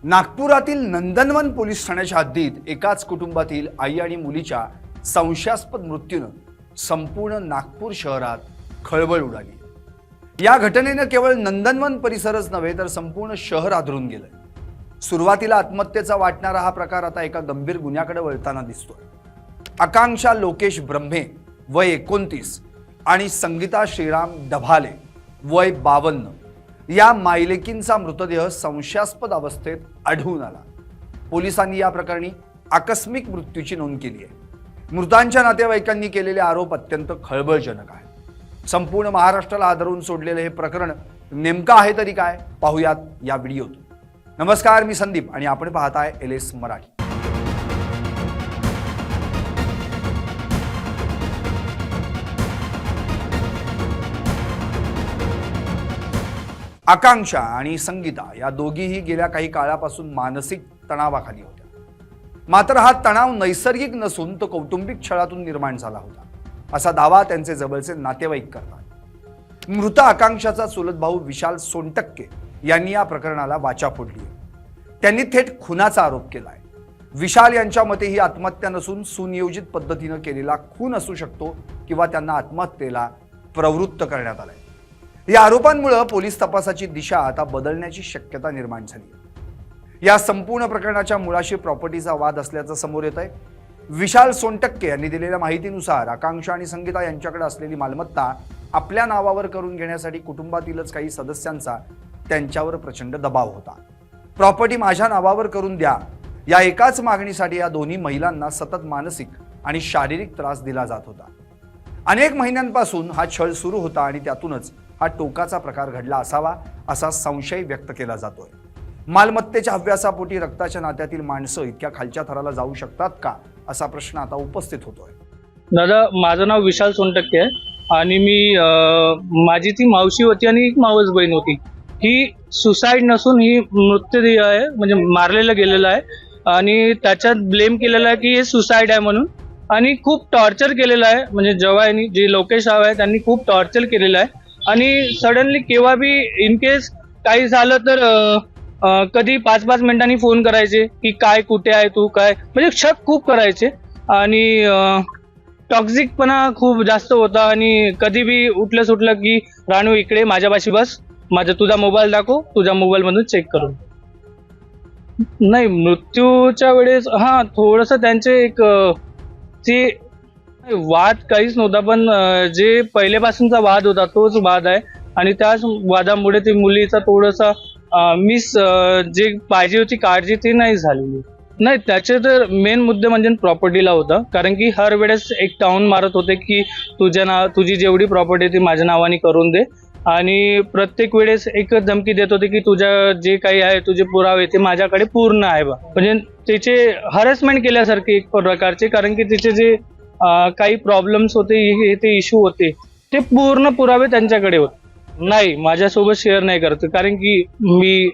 नागपुरातील नंदनवन पोलीस ठाण्याच्या हद्दीत एकाच कुटुंबातील आई आणि मुलीच्या संशयास्पद मृत्यूनं संपूर्ण नागपूर शहरात खळबळ उडाली। या घटनेनं केवळ नंदनवन परिसरच नव्हे तर संपूर्ण शहर आदळून गेलंय। सुरुवातीला आत्महत्येचा वाटणारा हा प्रकार आता एका गंभीर गुन्ह्याकडे वळताना दिसतोय। आकांक्षा लोकेश ब्रह्मे वय 29 आणि संगीता श्रीराम डभाले वय 52 या मायलेकींचा मृतदेह संशयास्पद अवस्थेत आढळून आला। पोलिसांनी या प्रकरणी आकस्मिक मृत्यूची नोंद केली आहे। मृतांच्या नातेवाईकांनी केलेले आरोप अत्यंत खळबळजनक आहेत। संपूर्ण महाराष्ट्राला हादरवून सोडलेले हे प्रकरण नेमकं आहे तरी काय, पाहूयात या व्हिडिओत। नमस्कार, मी संदीप आणि आपण पाहताय LS मराठी। आकांक्षा आणि संगीता या दोघीही गेल्या काही काळापासून मानसिक तणावाखाली होत्या। मात्र हा तणाव नैसर्गिक नसून तो कौटुंबिक छळातून निर्माण झाला होता, असा दावा त्यांचे जवळचे नातेवाईक करतात। मृत आकांक्षाचा चुलत भाऊ विशाल सोनटक्के यांनी या प्रकरणाला वाचा फोडली आहे। त्यांनी थेट खुनाचा आरोप केलाय। विशाल यांच्या मते ही आत्महत्या नसून सुनियोजित पद्धतीने केलेला खून असू शकतो किंवा त्यांना आत्महत्येला प्रवृत्त करण्यात आलंय। या आरोपांमुळे पोलीस तपासाची दिशा आता बदलण्याची शक्यता निर्माण झाली आहे। या संपूर्ण प्रकरणाच्या मुळाशी प्रॉपर्टीचा वाद असल्याचं समोर येत आहे। विशाल सोनटक्के यांनी दिलेल्या माहितीनुसार आकांक्षा आणि संगीता यांच्याकडे असलेली मालमत्ता आपल्या नावावर करून घेण्यासाठी कुटुंबातीलच काही सदस्यांचा त्यांच्यावर प्रचंड दबाव होता। प्रॉपर्टी माझ्या नावावर करून द्या या एकाच मागणीसाठी या दोन्ही महिलांना सतत मानसिक आणि शारीरिक त्रास दिला जात होता। अनेक महिन्यांपासून हा छळ सुरू होता आणि त्यातूनच हा टोकाचा प्रकार घडला असावा असा संशय व्यक्त केला जातोय। मालमत्तेच्या हव्यासापोटी रक्ताच्या नात्यातील माणसं इतक्या खालच्या थराला जाऊ शकतात का, असा प्रश्न आता उपस्थित होतोय। दादा, माझं नाव विशाल सोनटक्के आहे आणि मी माझी ती मावशी होती आणि एक मावस बहीण होती। ही सुसाईड नसून ही मृतदेह आहे, म्हणजे मारलेलं गेलेलं आहे आणि त्याच्यात ब्लेम केलेला आहे की हे सुसाईड आहे म्हणून, आणि खूप टॉर्चर केलेलं आहे। म्हणजे जेव्हा जे लोकेश राव आहे त्यांनी खूप टॉर्चर केलेलं आहे आणि सडनली केव्हा बी इन केस काही झालं तर कधी 5-5 मिनिटांनी फोन करायचे की काय, कुठे आहे तू, काय, म्हणजे शक खूप करायचे आणि टॉक्सिकपणा खूप जास्त होता। आणि कधी बी उठलं सुटलं की राणू इकडे माझ्यापाशी बस, तुझा मोबाईल दाखव, तुझ्या मोबाईल मधून चेक करून। नाही, मृत्यूच्या वेळेस थोडस त्यांचे एक ते वाद काहीच नव्हता, पण जे पहिल्यापासूनचा वाद होता तोच वाद आहे आणि त्याच वादामुळे ते मुलीचा थोडासा जे पाहिजे होती काळजी ती नाही झालेली। नाही, त्याचे तर मेन मुद्दे म्हणजे प्रॉपर्टीला होता, कारण की हर वेळेस एक टाउन मारत होते की तुझी जेवढी प्रॉपर्टी ती माझ्या नावाने करून दे, आणि प्रत्येक वेळेस एकच धमकी देत होते की तुझ्या जे काही आहे तुझे पुरावे ते माझ्याकडे पूर्ण आहे बा। म्हणजे त्याचे हॅरेसमेंट केल्यासारखे एक प्रकारचे, कारण की तिचे जे काही प्रॉब्लेम्स होते, ते इश्यू होते, ते पूर्ण पुरावे त्यांच्याकडे होते। नाही, माझ्यासोबत शेअर नाही करत, कारण की मी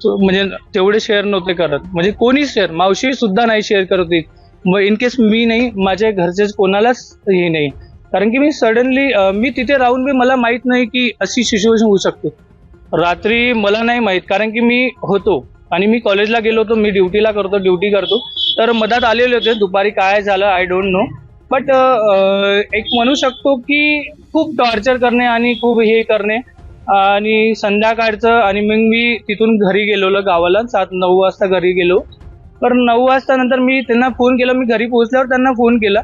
म्हणजे तेवढे शेअर नव्हते करत, म्हणजे कोणीच शेअर, मावशी सुद्धा नाही शेअर करत होती। इन केस मी नाही, माझ्या घरचेच कोणालाच हे नाही, कारण की मी सडनली मी तिथे राहून बी मला माहित नाही की अशी सिच्युएशन होऊ शकते। रात्री मला नाही माहित, कारण की मी होतो आणि मी कॉलेजला गेलो होतो, मी ड्युटी करतो, तर मधात आलेले होते। दुपारी काय झालं आय डोंट नो, बट एक म्हणू शकतो की खूप टॉर्चर करणे आणि खूप हे करणे, आणि संध्याकाळचं, आणि मग मी तिथून घरी गेलो गावाला 7-9 वाजता घरी गेलो। तर 9 वाजता नंतर मी त्यांना फोन केला, मी घरी पोहोचल्यावर त्यांना फोन केला,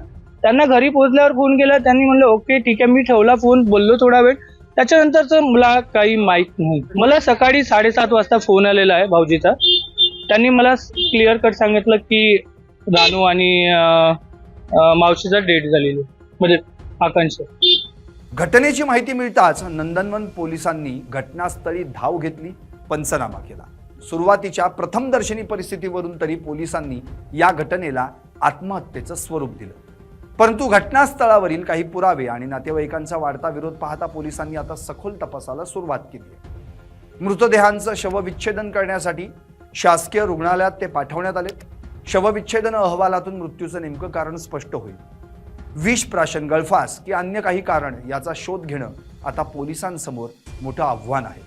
त्यांनी म्हणलं ओके ठीक आहे। मी ठेवला फोन, बोललो थोडा वेळ, त्याच्यानंतरचं मला काही माहित नाही। मला सकाळी 7:30 वाजता फोन आलेला आहे भाऊजीचा, त्यांनी मला क्लिअर कट सांगितलं की रानू आणि मावशीचा डेट झालेली, म्हणजे आकांक्षा। घटनेची माहिती मिळताच नंदनवन पोलिसांनी घटनास्थळी धाव घेतली, पंचनामा केला। सुरुवातीच्या प्रथमदर्शनी परिस्थितीवरून तरी पोलिसांनी या घटनेला आत्महत्येचं स्वरूप दिलं, परंतु घटनास्थळावरील काही पुरावे आणि नातेवाईकांचा वाढता विरोध पाहता पोलिसांनी आता सखोल तपासाला सुरुवात केली आहे। मृतदेहांचं शवविच्छेदन करण्यासाठी शासकीय रुग्णालयात ते पाठवण्यात आले। शवविच्छेदन अहवालातून मृत्यूचं नेमकं कारण स्पष्ट होईल। विष प्राशन, गळफास की अन्य काही कारण याचा शोध घेणं आता पोलिसांसमोर मोठं आव्हान आहे।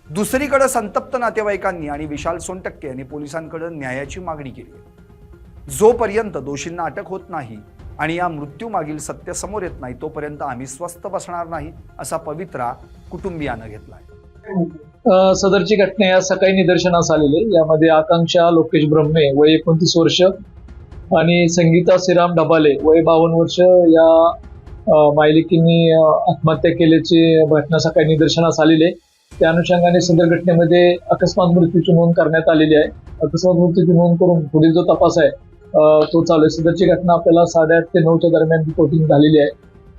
दुसरीकडे संतप्त नातेवाईकांनी आणि विशाल सोनटक्के यांनी पोलिसांकडे न्यायाची मागणी केली आहे। जोपर्यंत दोषींना अटक होत नाही आणि या मृत्यूमागील सत्य समोर येत नाही तोपर्यंत आम्ही स्वस्थ बसणार नाही असा पवित्रा कुटुंबियानं घेतलाय। सदरची घटना या सकाळी निदर्शनास आलेली। यामध्ये आकांक्षा लोकेश ब्रह्मे वय 29 वर्ष आणि संगीता श्रीराम ढबाले वय 52 वर्ष या मायलिकींनी आत्महत्या केल्याची घटना सकाळी निदर्शनास आलेली आहे। त्या अनुषंगाने सदर घटनेमध्ये अकस्मात मृत्यूची नोंद करण्यात आलेली आहे। अकस्मात मृत्यूची नोंद करून पुढील जो तपास आहे तो चालू आहे। सदरची घटना आपल्याला 8:30 ते 9च्या दरम्यान रिपोर्टिंग झालेली आहे।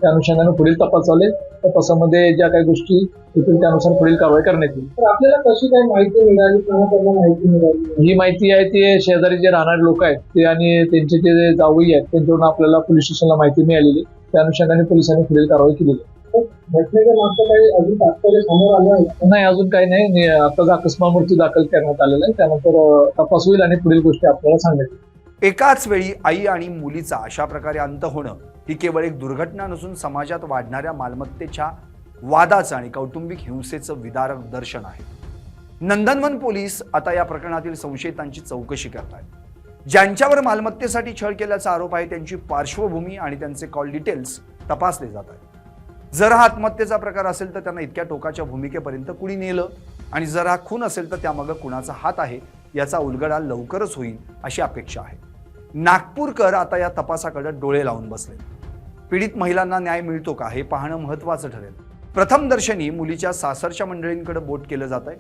त्या अनुषंगाने पुढील तपास चालू आहे। तपासामध्ये ज्या काही गोष्टी येतील त्यानुसार पुढील कारवाई करण्यात येईल। तर आपल्याला कशी काही माहिती मिळाली किंवा त्यांना माहिती मिळाली? ही माहिती आहे ते शेजारी जे राहणारे लोक आहेत ते आणि त्यांचे जे जावई आहेत त्यांच्यावरून आपल्याला पोलीस स्टेशनला माहिती मिळालेली। त्या अनुषंगाने पोलिसांनी पुढील कारवाई केलेली आहे। घटनेच्या मागचं काही अजून तात्पर्य समोर आलं आहे? नाही, अजून काही नाही। आताच अकस्मात मृत्यू दाखल करण्यात आलेला आहे। त्यानंतर तपास होईल आणि पुढील गोष्टी आपल्याला सांगण्यात येईल। एकाच वेळी आई आणि मुलीचा अशा प्रकारे अंत होणं ही केवळ एक दुर्घटना नसून समाजात वाढणाऱ्या मालमत्तेच्या वादाचं आणि कौटुंबिक हिंसेचं विदारक दर्शन आहे। नंदनवन पोलीस आता या प्रकरणातील संशयितांची चौकशी करत आहेत। ज्यांच्यावर मालमत्तेसाठी छळ केल्याचा आरोप आहे त्यांची पार्श्वभूमी आणि त्यांचे कॉल डिटेल्स तपासले जात आहेत। जर हा आत्महत्येचा प्रकार असेल तर त्यांना इतक्या टोकाच्या भूमिकेपर्यंत कुणी नेलं आणि जर हा खून असेल तर त्यामागे कुणाचा हात आहे याचा उलगडा लवकरच होईल अशी अपेक्षा आहे। नागपूरकर आता या तपासाकडे डोळे लावून बसले। पीडित महिलांना न्याय मिळतो का हे पाहणं महत्त्वाचं ठरेल। प्रथमदर्शनी मुलीच्या सासरच्या मंडळींकडे बोट केलं जात आहे।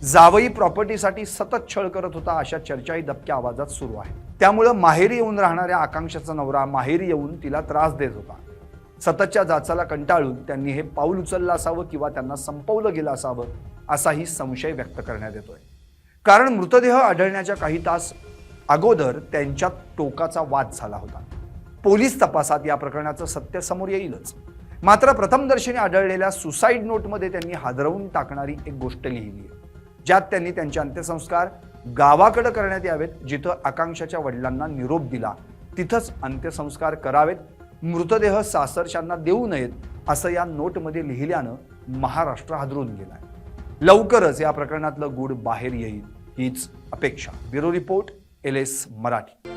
जावई प्रॉपर्टीसाठी सतत छळ करत होता अशा चर्चाही दबक्या आवाजात सुरू आहे। त्यामुळे माहेरी येऊन राहणाऱ्या आकांक्षाचा नवरा माहेरी येऊन तिला त्रास देत होता। सततच्या जाचाला कंटाळून त्यांनी हे पाऊल उचललं असावं किंवा त्यांना संपवलं गेलं असावं असाही संशय व्यक्त करण्यात येतोय। कारण मृतदेह आढळण्याच्या काही तास अगोदर त्यांच्यात टोकाचा वाद झाला होता। पोलीस तपासात या प्रकरणाचं सत्य समोर येईलच। मात्र प्रथमदर्शनी आढळलेल्या सुसाईड नोटमध्ये त्यांनी हादरवून टाकणारी एक गोष्ट लिहिली आहे, ज्यात त्यांनी त्यांचे अंत्यसंस्कार गावाकडे करण्यात यावेत, जिथं आकांक्षाच्या वडिलांना निरोप दिला तिथंच अंत्यसंस्कार करावेत, मृतदेह सासरच्यांना देऊ नयेत असं या नोटमध्ये लिहिल्यानं महाराष्ट्र हादरून गेलाय। लवकरच या प्रकरणातलं गूढ बाहेर येईल हीच अपेक्षा। Bureau report LS Marathi.